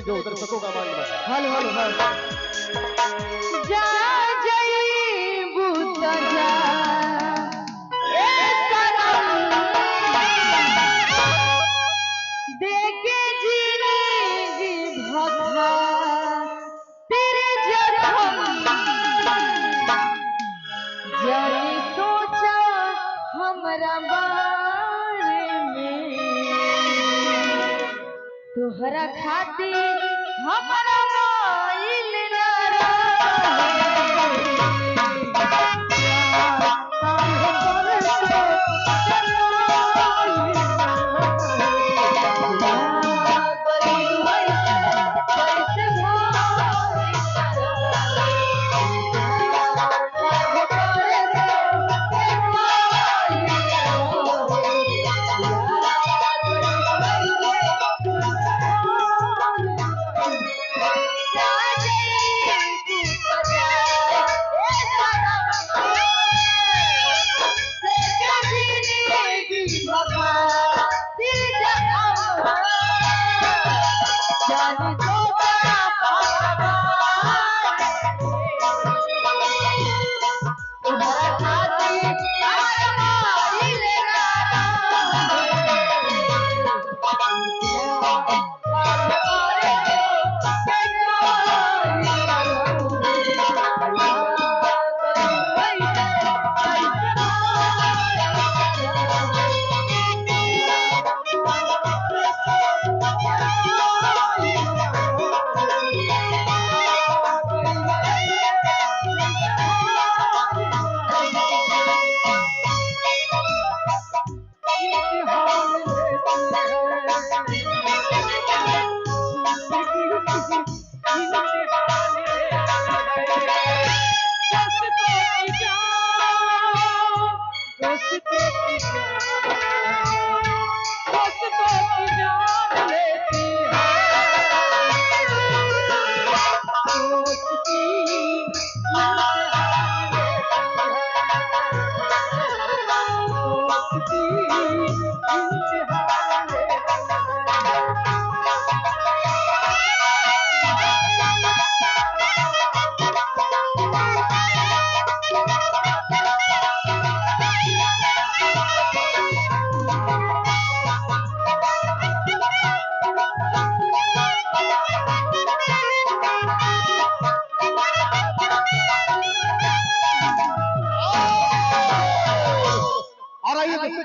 जो दर्शकों का मान बना। हेलो हेलो हेलो जा जई बूता जा ए सनम देखे जिंदगी भखा तेरे जखम जाने सोचा हमरा बारे में तोहरा खातिर हमरा माइल ना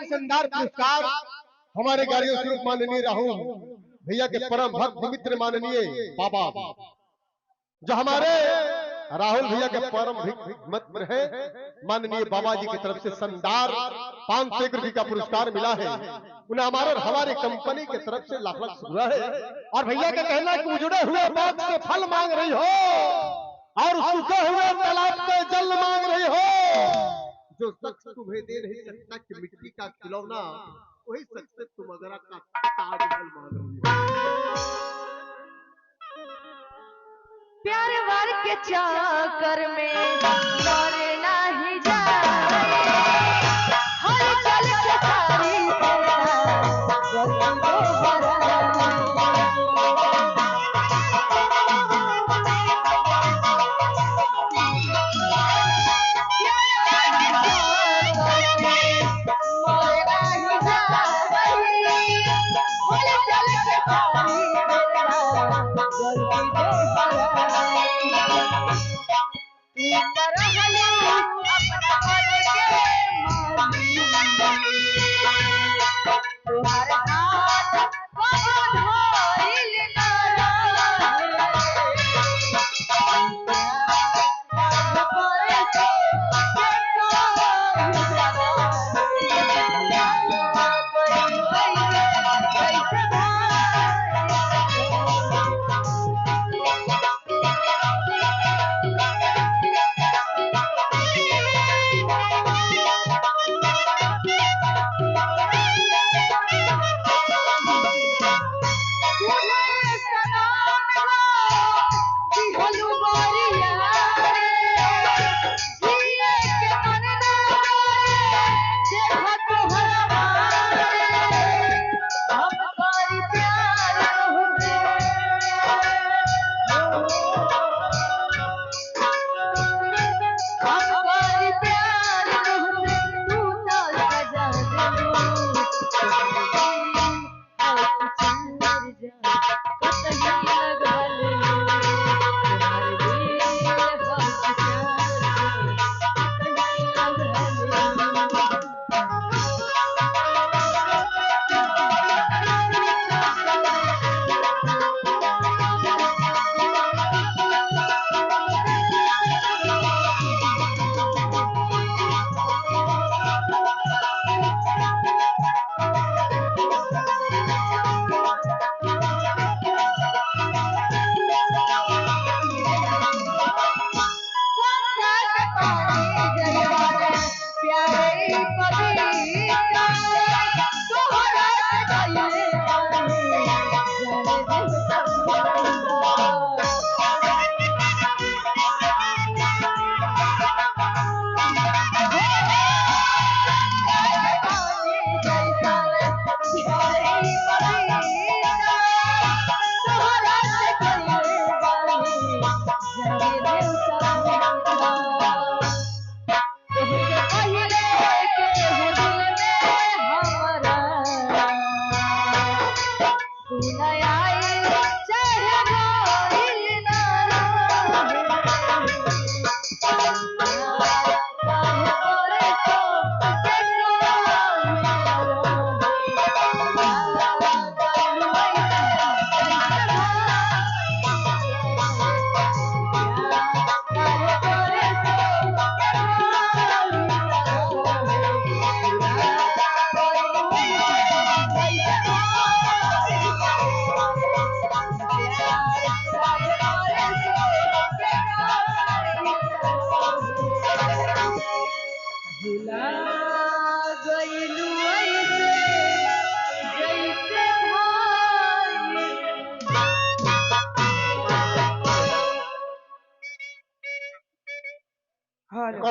शानदार पुरस्कार हमारे गाड़ियों स्वरूप माननीय राहुल भैया के परम भक्त मित्र माननीय बाबा, जो हमारे राहुल भैया के परम मित्र है माननीय बाबा जी की तरफ से शानदार 500 रुपये का पुरस्कार मिला है। उन्हें हमारे कंपनी की तरफ से लाख लाख शुक्रिया है। और भैया का कहना है कि उजड़े हुए बाग से फल मांग रही हो और सूखे हुए तालाब से जल मांग रही हो। जो शख्स तुम्हें दे नहीं सकता कि मिट्टी का खिलौना, वही शख्स तुम अगर का ताजमहल मान रही हो। प्यार वार के चाकर में मरे नहीं जाए, हर चल के सारी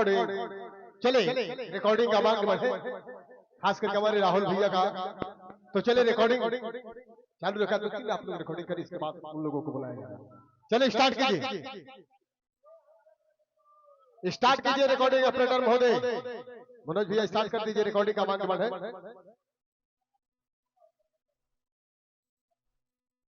रिकॉर्डिंग चले, रिकॉर्डिंग का मांग बढ़े, खास करके हमारे राहुल भैया का। तो चले रिकॉर्डिंग चालू रखा, तो आप लोग रिकॉर्डिंग करें, इसके बाद उन लोगों को बुलाया जाए। चले स्टार्ट कीजिए, स्टार्ट कीजिए रिकॉर्डिंग। ऑपरेटर महोदय मनोज भैया स्टार्ट कर दीजिए, रिकॉर्डिंग का मांग बढ़े।